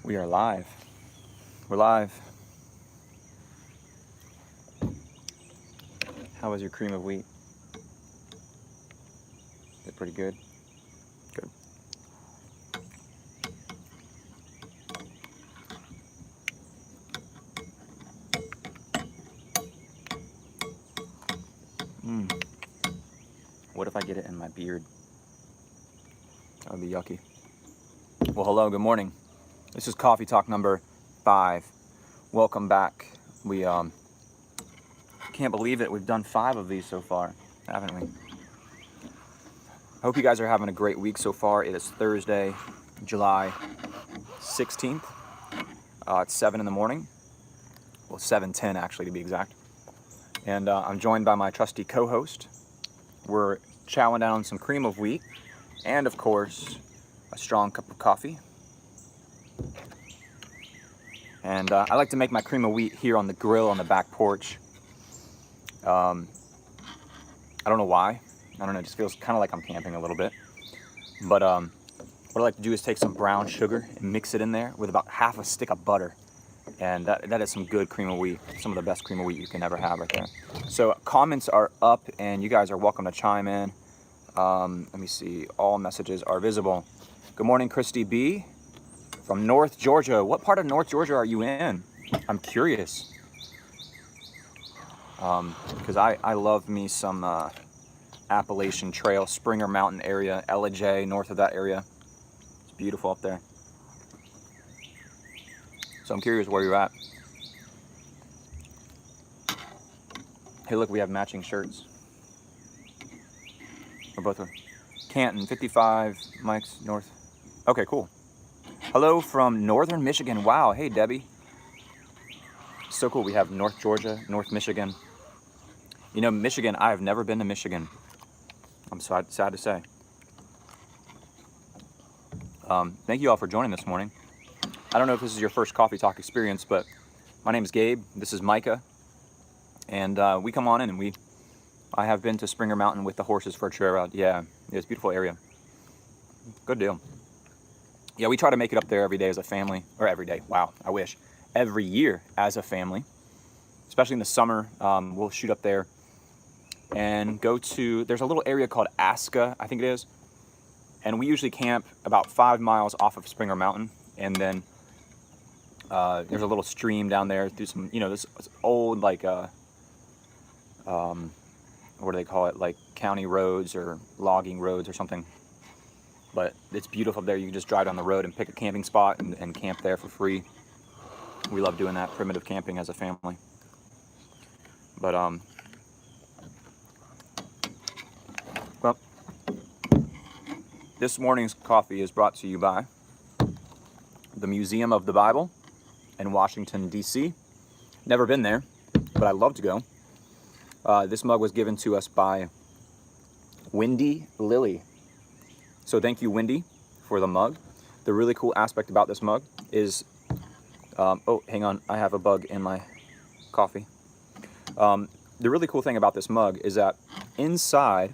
We are live. We're live. How was your cream of wheat? Is it pretty good? Good. What if I get it in my beard? That would be yucky. Well, hello, good morning. This is Coffee Talk number 5. Welcome back. We can't believe it. We've done 5 of these so far, haven't we? I hope you guys are having a great week so far. It is Thursday, July 16th. It's 7 in the morning. Well, 7:10 actually, to be exact. And I'm joined by my trusty co-host. We're chowing down on some cream of wheat and, of course, a strong cup of coffee. And I like to make my cream of wheat here on the grill on the back porch. I don't know why. I don't know, it just feels kind of like I'm camping a little bit. But what I like to do is take some brown sugar and mix it in there with about half a stick of butter. And that is some good cream of wheat, some of the best cream of wheat you can ever have right there. So comments are up and you guys are welcome to chime in. Let me see, all messages are visible. Good morning, Christy B. from North Georgia. What part of North Georgia are you in? I'm curious. Because I love me some Appalachian Trail, Springer Mountain area, Ellijay, north of that area. It's beautiful up there. So I'm curious where you're at. Hey, look, we have matching shirts. We're both Canton, 55, Mike's north. Okay, cool. Hello from Northern Michigan. Wow, hey, Debbie. So cool, we have North Georgia, North Michigan. You know, Michigan, I have never been to Michigan. I'm sad to say. Thank you all for joining this morning. I don't know if this is your first Coffee Talk experience, but my name is Gabe. This is Micah. And we come on in and I have been to Springer Mountain with the horses for a trail ride. Yeah, it's a beautiful area. Good deal. Yeah, we try to make it up there every day as a family. Or every day, wow, I wish. Every year as a family. Especially in the summer, we'll shoot up there and go to, there's a little area called Aska, I think it is. And we usually camp about 5 miles off of Springer Mountain. And then there's a little stream down there through some, this old, like, what do they call it? Like county roads or logging roads or something. But it's beautiful up there. You can just drive down the road and pick a camping spot and camp there for free. We love doing that, primitive camping as a family. But, well, this morning's coffee is brought to you by the Museum of the Bible in Washington, D.C. Never been there, but I'd love to go. This mug was given to us by Wendy Lilly. So thank you, Wendy, for the mug. The really cool aspect about this mug is, oh, hang on, I have a bug in my coffee. The really cool thing about this mug is that inside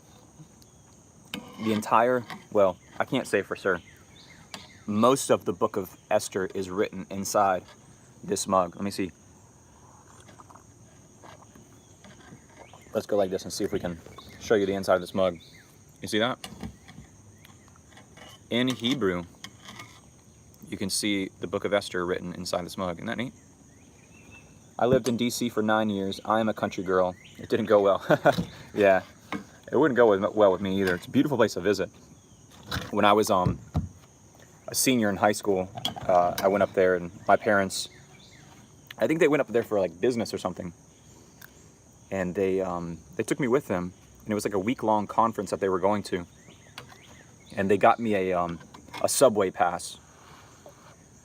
the entire, well, I can't say for sure, most of the book of Esther is written inside this mug. Let me see. Let's go like this and see if we can show you the inside of this mug. You see that? In Hebrew, you can see the book of Esther written inside this mug. Isn't that neat? I lived in DC for 9 years. I am a country girl. It didn't go well. Yeah, it wouldn't go well with me either. It's a beautiful place to visit. When I was a senior in high school, I went up there and my parents, I think they went up there for like business or something. And they took me with them, and it was like a week-long conference that they were going to. And they got me a subway pass,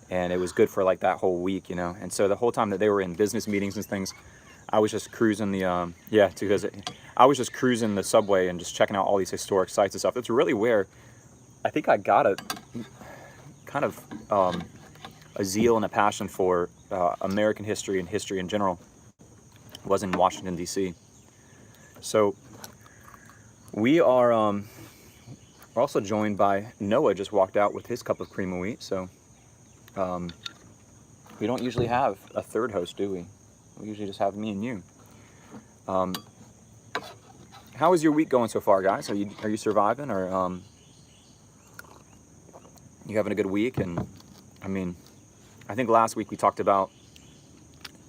and it was good for like that whole week, And so the whole time that they were in business meetings and things, I was just cruising I was just cruising the subway and just checking out all these historic sites and stuff. It's really where I think I got a kind of a zeal and a passion for American history and history in general. Was in Washington, D.C. So we are we're also joined by Noah, just walked out with his cup of cream of wheat. So We don't usually have a third host, do we? We usually just have me and you. How is your week going so far, guys? Are you surviving, or you having a good week? And I mean, I think last week we talked about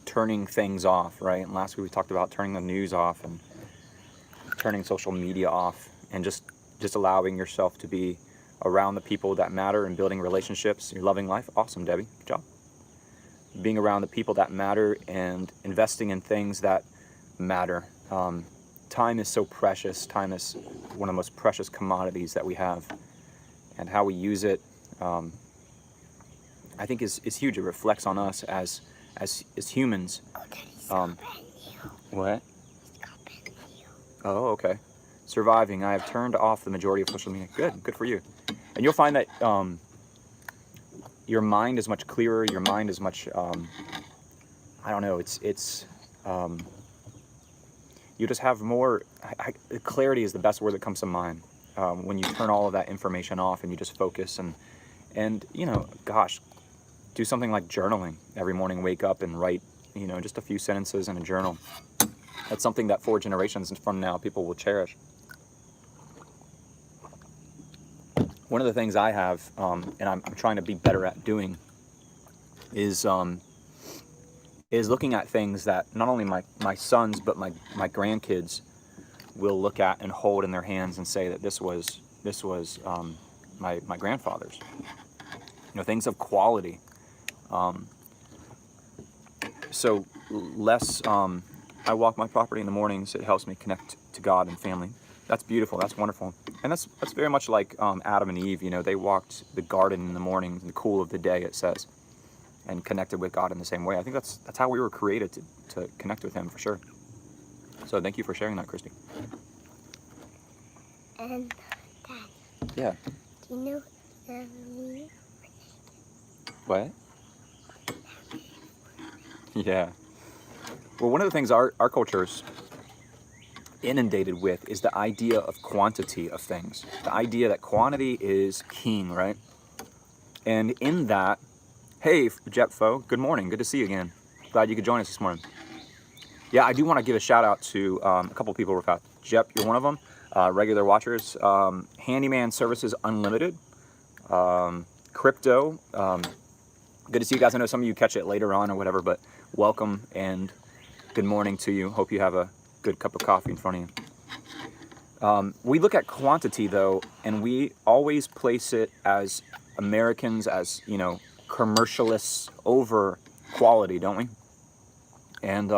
turning things off, right? And last week we talked about turning the news off and turning social media off, and just allowing yourself to be around the people that matter and building relationships. You're loving life. Awesome, Debbie. Good job. Being around the people that matter and investing in things that matter. Time is so precious. Time is one of the most precious commodities that we have, and how we use it, I think is huge. It reflects on us as humans. What? Oh, okay. Surviving. I have turned off the majority of social media. Good for you. And you'll find that your mind is much clearer. Your mind is much, I don't know, you just have more, clarity is the best word that comes to mind. When you turn all of that information off and you just focus and you know, gosh, do something like journaling every morning. Wake up and write, you know, just a few sentences in a journal. That's something that 4 generations from now people will cherish. One of the things I have, and I'm trying to be better at doing, is looking at things that not only my sons but my grandkids will look at and hold in their hands and say that this was my grandfather's. You know, things of quality. So less. I walk my property in the mornings. It helps me connect to God and family. That's beautiful. That's wonderful. And that's very much like Adam and Eve. You know, they walked the garden in the morning, in the cool of the day, it says, and connected with God in the same way. I think that's how we were created, to connect with Him, for sure. So thank you for sharing that, Christy. And Dad. Yeah. Do you know me? What? Yeah. Well, one of the things our culture's inundated with is the idea of quantity of things. The idea that quantity is king, right? And in that, hey, Jepfo, good morning. Good to see you again. Glad you could join us this morning. Yeah, I do want to give a shout out to a couple people real fast. Jep, you're one of them. Regular watchers. Handyman Services Unlimited. Crypto. Good to see you guys. I know some of you catch it later on or whatever, but welcome and good morning to you. Hope you have a good cup of coffee in front of you. We look at quantity, though, and we always place it as Americans, as, you know, commercialists over quality, don't we? And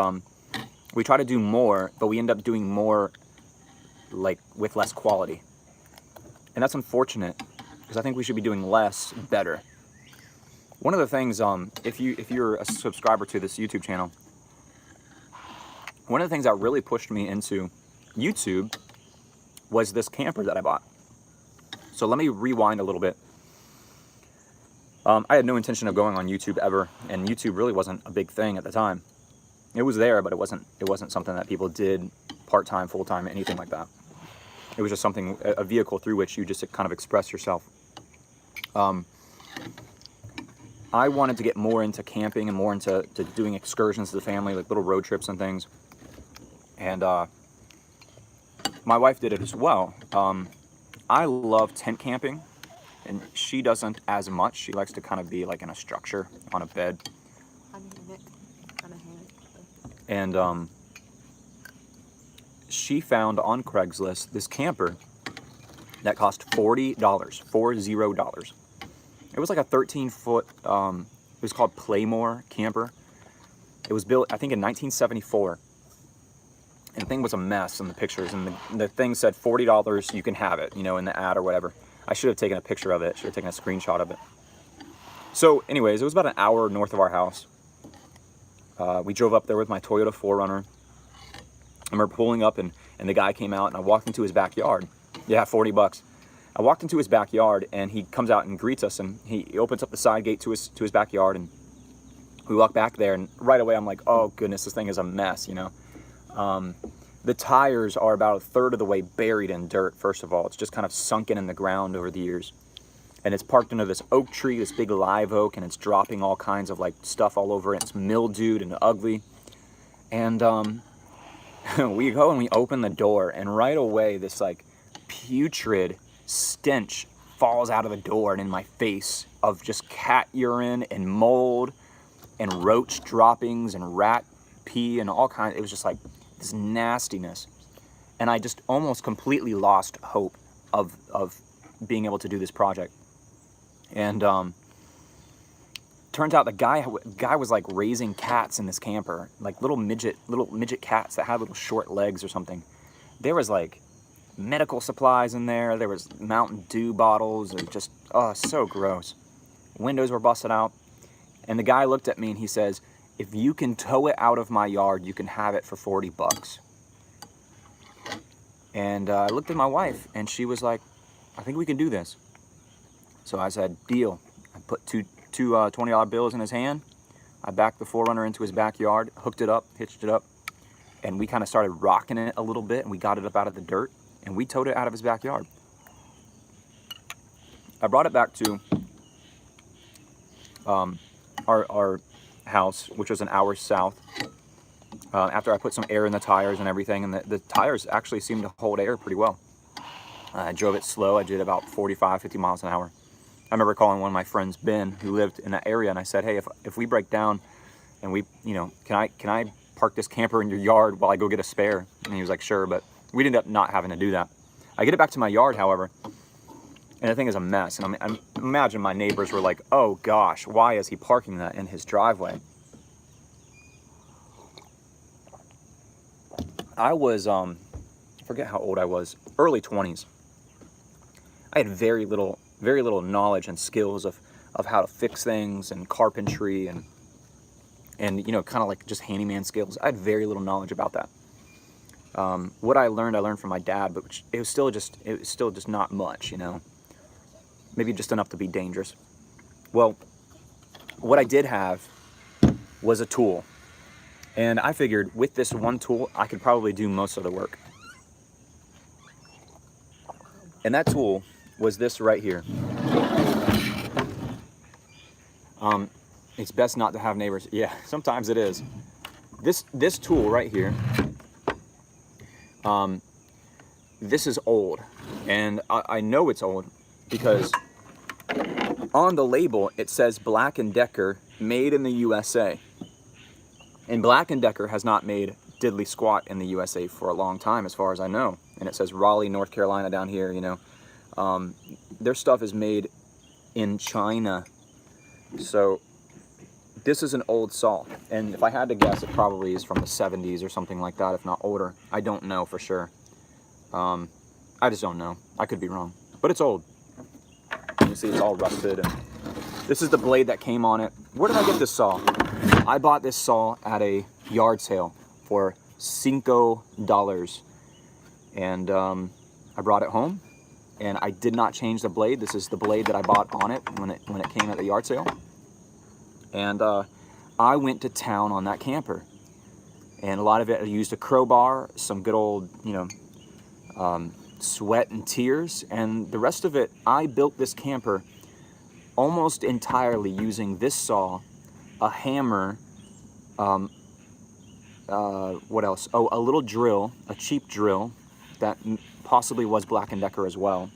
we try to do more, but we end up doing more like with less quality. And that's unfortunate, because I think we should be doing less better. One of the things, if you're a subscriber to this YouTube channel, one of the things that really pushed me into YouTube was this camper that I bought. So let me rewind a little bit. I had no intention of going on YouTube ever, and YouTube really wasn't a big thing at the time. It was there, but it wasn't something that people did part-time, full-time, anything like that. It was just something, a vehicle through which you just kind of express yourself. I wanted to get more into camping and more into doing excursions to the family, like little road trips and things. And my wife did it as well. I love tent camping, and she doesn't as much. She likes to kind of be like in a structure on a bed. And she found on Craigslist this camper that cost $40, $40. It was like a 13-foot, it was called Playmore camper. It was built, I think, in 1974. And the thing was a mess in the pictures, and the thing said $40, you can have it, you know, in the ad or whatever. I should have taken a picture of it, should have taken a screenshot of it. So anyways, it was about an hour north of our house. We drove up there with my Toyota 4Runner. And we're pulling up, and the guy came out, and I walked into his backyard. Yeah, $40. I walked into his backyard, and he comes out and greets us, and he opens up the side gate to his backyard, and we walk back there, and right away I'm like, oh goodness, this thing is a mess, you know. The tires are about a third of the way buried in dirt. First of all, it's just kind of sunken in the ground over the years. and it's parked under this oak tree, this big live oak, and it's dropping all kinds of like stuff all over it. It's mildewed and ugly. And we go and we open the door, and right away this like putrid stench falls out of the door and in my face of just cat urine and mold and roach droppings and rat pee and all kinds. It was just like this nastiness. And I just almost completely lost hope of being able to do this project. And turns out the guy was like raising cats in this camper, like little midget cats that had little short legs or something. There was like medical supplies in there. There was Mountain Dew bottles, and just, oh, so gross. Windows were busted out. And the guy looked at me and he says, "If you can tow it out of my yard, you can have it for $40. And I looked at my wife, and she was like, "I think we can do this." So I said, "Deal." I put two $20 bills in his hand. I backed the 4Runner into his backyard, hooked it up, hitched it up, and we kind of started rocking it a little bit, and we got it up out of the dirt, and we towed it out of his backyard. I brought it back to our house, which was an hour south, after I put some air in the tires and everything, and the tires actually seemed to hold air pretty well. I drove it slow. I did about 45, 50 miles an hour. I remember calling one of my friends, Ben, who lived in that area, and I said, "Hey, if we break down and we, can I park this camper in your yard while I go get a spare?" And he was like, "Sure," but we ended up not having to do that. I get it back to my yard, however, and the thing is a mess. And I imagine my neighbors were like, "Oh gosh, why is he parking that in his driveway?" I was, I forget how old I was, early 20s. I had very little knowledge and skills of how to fix things and carpentry and kind of like just handyman skills. I had very little knowledge about that. What I learned from my dad, but it was still just not much, maybe just enough to be dangerous. Well, what I did have was a tool, and I figured with this one tool, I could probably do most of the work. And that tool was this right here. It's best not to have neighbors. Yeah, sometimes it is. This tool right here, this is old, and I know it's old because on the label it says Black & Decker, made in the USA. And Black & Decker has not made diddly squat in the USA for a long time, as far as I know. And it says Raleigh, North Carolina down here, Their stuff is made in China. So this is an old saw. And if I had to guess, it probably is from the 70s or something like that, if not older. I don't know for sure. I just don't know. I could be wrong. But it's old. You see it's all rusted. And this is the blade that came on it. Where did I get this saw? I bought this saw at a yard sale for $5. And I brought it home. And I did not change the blade. This is the blade that I bought on it when it came at the yard sale. And I went to town on that camper. And a lot of it, I used a crowbar, some good old, sweat and tears. And the rest of it, I built this camper almost entirely using this saw, a hammer, what else? Oh, a little drill, a cheap drill that possibly was Black & Decker as well.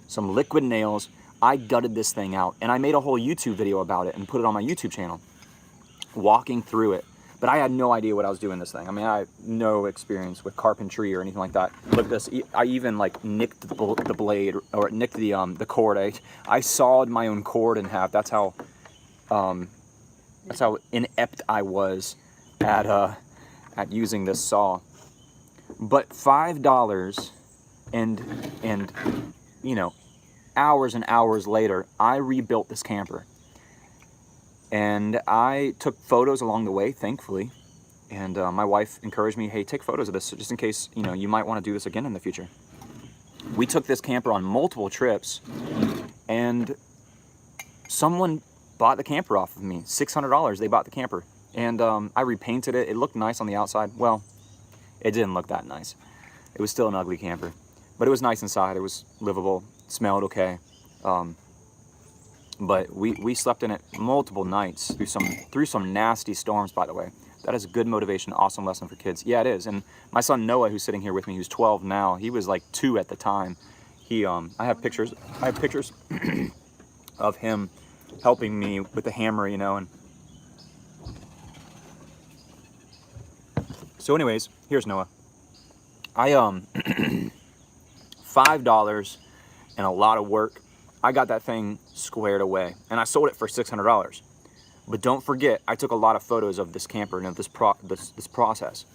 Some liquid nails. I gutted this thing out, and I made a whole YouTube video about it and put it on my YouTube channel, walking through it. But I had no idea what I was doing this thing. I mean, I had no experience with carpentry or anything like that. Look at this. I even like nicked the blade, or nicked the cord. I sawed my own cord in half. That's how inept I was at using this saw. But $5 and hours and hours later, I rebuilt this camper. And I took photos along the way, thankfully. And my wife encouraged me, "Hey, take photos of this just in case, you might want to do this again in the future." We took this camper on multiple trips, and someone bought the camper off of me. $600, they bought the camper. And I repainted it. It looked nice on the outside. Well, it didn't look that nice. It was still an ugly camper. But it was nice inside. It was livable. It smelled okay. But we slept in it multiple nights through some nasty storms, by the way. That is a good motivation, awesome lesson for kids. Yeah, it is. And my son Noah, who's sitting here with me, who's 12 now, he was like 2 at the time. I have pictures of him helping me with the hammer, you know. And so anyways, here's Noah. I $5 and a lot of work, I got that thing squared away, and I sold it for $600. But don't forget, I took a lot of photos of this camper and of this process,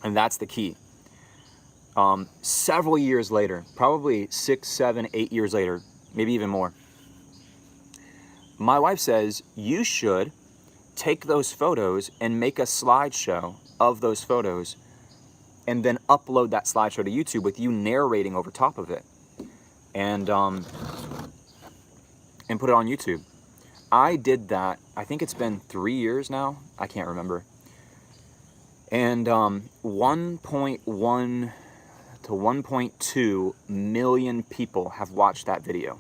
and that's the key. Several years later, probably 6, 7, 8 years later, maybe even more, my wife says, you should take those photos and make a slideshow of those photos and then upload that slideshow to YouTube with you narrating over top of it and put it on YouTube. I did that, I think it's been 3 years now, I can't remember. And 1.1 to 1.2 million people have watched that video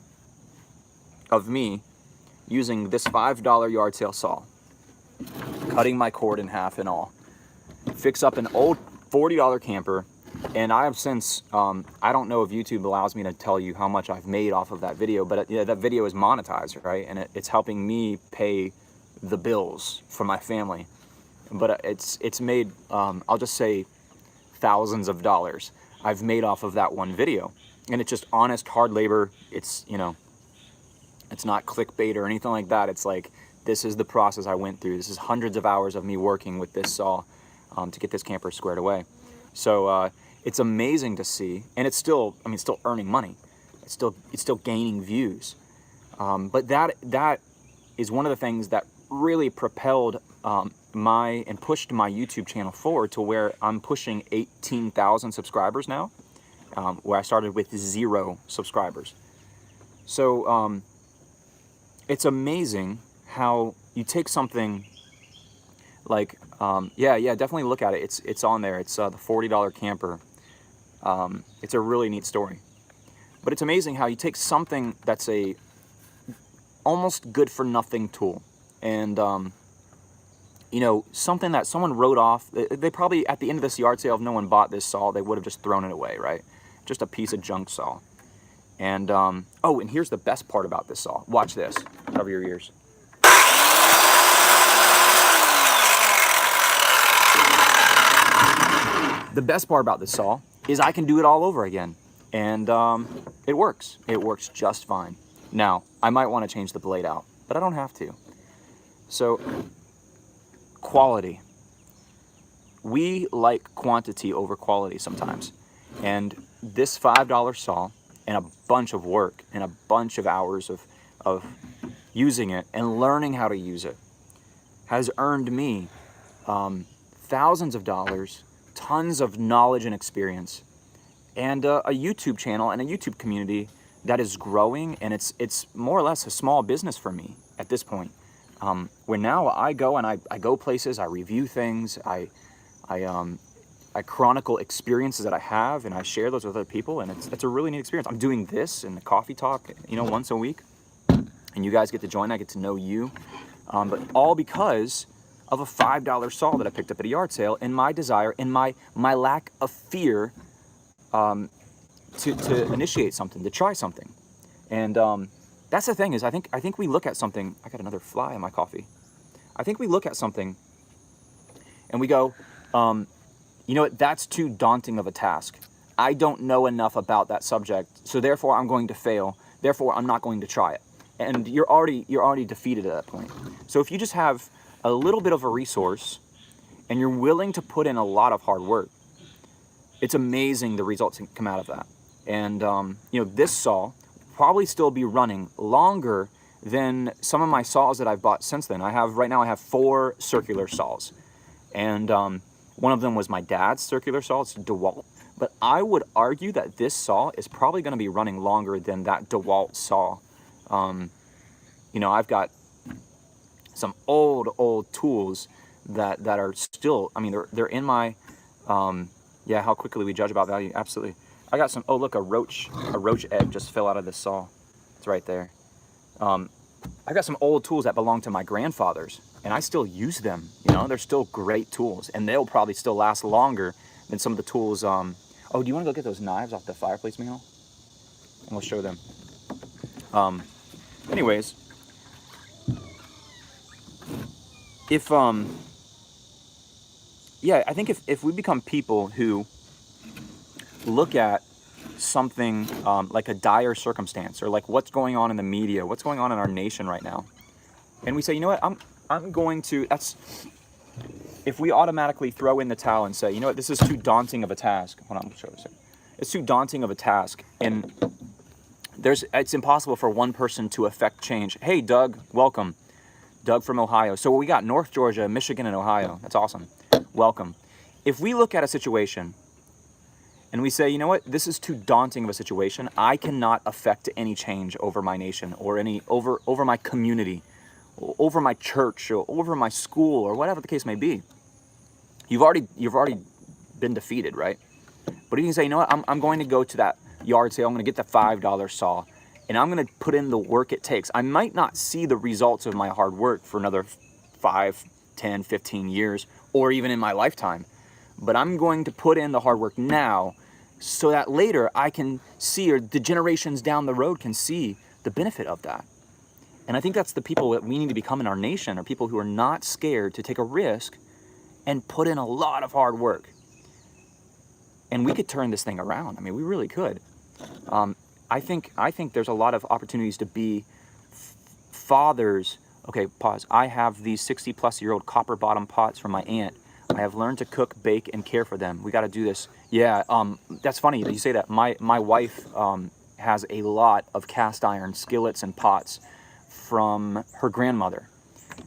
of me using this $5 yard sale saw, cutting my cord in half and all, fix up an old $40 camper, and I have since, I don't know if YouTube allows me to tell you how much I've made off of that video, but that video is monetized, right? And it's helping me pay the bills for my family. But it's made, I'll just say, thousands of dollars I've made off of that one video. And it's just honest, hard labor. It's, you know, it's not clickbait or anything like that. It's like, this is the process I went through. This is hundreds of hours of me working with this saw to get this camper squared away. So it's amazing to see, and it's still, I mean, it's still earning money. It's still gaining views. But that is one of the things that really propelled and pushed my YouTube channel forward to where I'm pushing 18,000 subscribers now, where I started with 0 subscribers. So it's amazing how you take something like, yeah, definitely look at it. It's on there. It's the $40 camper. It's a really neat story. But it's amazing how you take something that's a almost good for nothing tool, and you know, something that someone wrote off. They probably, at the end of this yard sale, if no one bought this saw, they would have just thrown it away, right? Just a piece of junk saw. And oh, and here's the best part about this saw. Watch this. Cover your ears. The best part about this saw is I can do it all over again, and it works. It works just fine. Now, I might want to change the blade out, but I don't have to. So, quality. We like quantity over quality sometimes. And this $5 saw and a bunch of work and a bunch of hours of using it and learning how to use it has earned me thousands of dollars, tons of knowledge and experience, and a YouTube channel and a YouTube community that is growing, and it's more or less a small business for me at this point. Where now I go and I go places, I review things, I chronicle experiences that I have, and I share those with other people, and it's a really neat experience. I'm doing this in the coffee talk, you know, once a week, and you guys get to join. I get to know you, but all because of a $5 saw that I picked up at a yard sale, and my desire and my lack of fear to initiate something, to try something. And that's the thing, is I think we look at something. I got another fly in my coffee. I think we look at something and we go, you know what, that's too daunting of a task. I don't know enough about that subject, so therefore I'm going to fail. Therefore I'm not going to try it. And you're already defeated at that point. So if you just have a little bit of a resource and you're willing to put in a lot of hard work, it's amazing the results that come out of that. And you know, this saw probably still be running longer than some of my saws that I've bought since then. Right now I have 4 circular saws, and one of them was my dad's circular saw. It's a DeWalt, but I would argue that this saw is probably going to be running longer than that DeWalt saw. You know, I've got some old tools that are still, I mean, they're in my, yeah, how quickly we judge about value, absolutely. I got some, oh look, a roach egg just fell out of this saw. It's right there. I've got some old tools that belong to my grandfathers, and I still use them. You know, they're still great tools, and they'll probably still last longer than some of the tools. Oh, do you want to go get those knives off the fireplace, Michal? And we'll show them. Anyways, if yeah, I think if we become people who look at something like a dire circumstance, or like what's going on in the media, what's going on in our nation right now, and we say, you know what, I'm going to, if we automatically throw in the towel and say, you know what, this is too daunting of a task. Hold on, I'll show this. It's too daunting of a task, and it's impossible for one person to affect change. Hey, Doug, welcome. Doug from Ohio. So we got North Georgia, Michigan, and Ohio. That's awesome. Welcome. If we look at a situation and we say, you know what, this is too daunting of a situation, I cannot affect any change over my nation, or over my community, over my church, or over my school, or whatever the case may be, you've already been defeated, right? But you can say, you know what, I'm going to go to that yard sale, I'm going to get the $5 saw, and I'm going to put in the work it takes. I might not see the results of my hard work for another 5, 10, 15 years, or even in my lifetime, but I'm going to put in the hard work now so that later I can see, or the generations down the road can see the benefit of that. And I think that's the people that we need to become in our nation, are people who are not scared to take a risk and put in a lot of hard work. And we could turn this thing around. I mean, we really could. I think there's a lot of opportunities to be fathers. Okay, pause. I have these 60-plus-year-old copper bottom pots from my aunt. I have learned to cook, bake, and care for them. We got to do this. Yeah, that's funny that you say that. My wife has a lot of cast iron skillets and pots from her grandmother,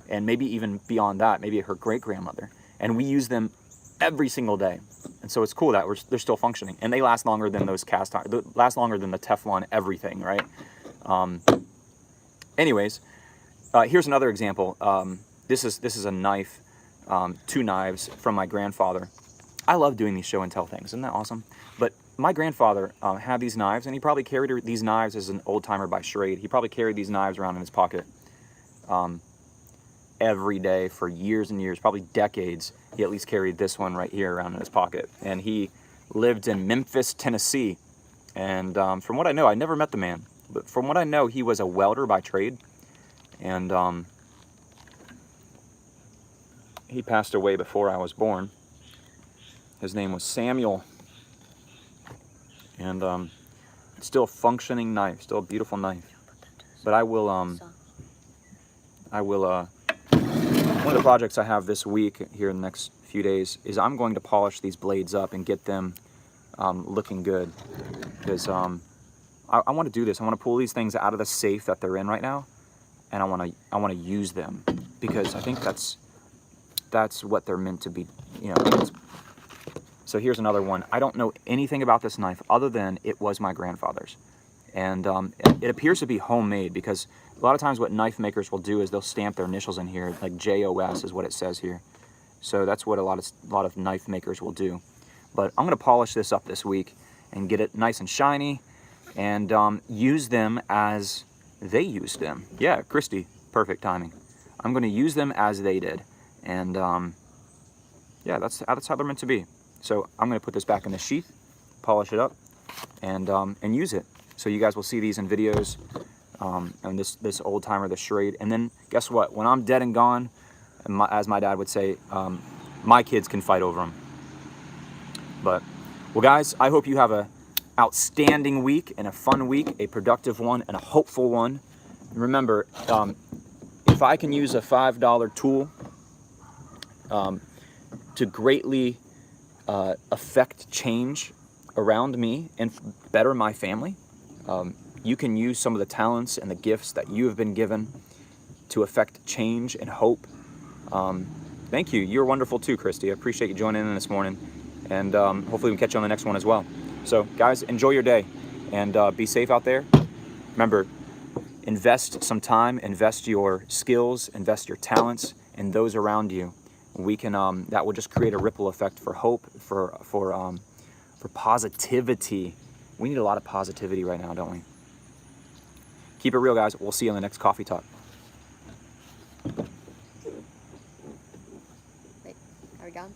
and maybe even beyond that, maybe her great-grandmother. And we use them every single day. And so it's cool that they're still functioning, and they last longer than those cast iron, last longer than the Teflon everything, right? Anyways, here's another example. This is a knife, 2 knives from my grandfather. I love doing these show and tell things. Isn't that awesome? But my grandfather had these knives, and he probably carried these knives as an old timer by Schrade. He probably carried these knives around in his pocket every day for years and years, probably decades. He at least carried this one right here around in his pocket. And he lived in Memphis, Tennessee. And from what I know, I never met the man, but from what I know, he was a welder by trade. And he passed away before I was born. His name was Samuel. And it's still a functioning knife, still a beautiful knife. But I will, one of the projects I have this week, here in the next few days, is I'm going to polish these blades up and get them looking good. Because I want to do this. I want to pull these things out of the safe that they're in right now, and I want to use them, because I think that's what they're meant to be. You know. So here's another one. I don't know anything about this knife other than it was my grandfather's, and it appears to be homemade, because a lot of times what knife makers will do is they'll stamp their initials in here, like JOS is what it says here. So that's what a lot of knife makers will do. But I'm going to polish this up this week and get it nice and shiny, and use them as they used them. Yeah, Christy, perfect timing. I'm going to use them as they did, and yeah, that's how they're meant to be. So I'm going to put this back in the sheath, polish it up, and use it. So you guys will see these in videos, and this old timer, the Schrade. And then guess what? When I'm dead and gone, as my dad would say, my kids can fight over them. But, well, guys, I hope you have a outstanding week and a fun week, a productive one and a hopeful one. And remember, if I can use a $5 tool to greatly affect change around me and better my family, you can use some of the talents and the gifts that you have been given to affect change and hope. Thank you. You're wonderful too, Christy. I appreciate you joining in this morning, and hopefully we can catch you on the next one as well. So guys, enjoy your day, and be safe out there. Remember, invest some time, invest your skills, invest your talents in those around you. We can that will just create a ripple effect for hope, for positivity. We need a lot of positivity right now, don't we? Keep it real, guys. We'll see you on the next Coffee Talk. Wait, are we gone?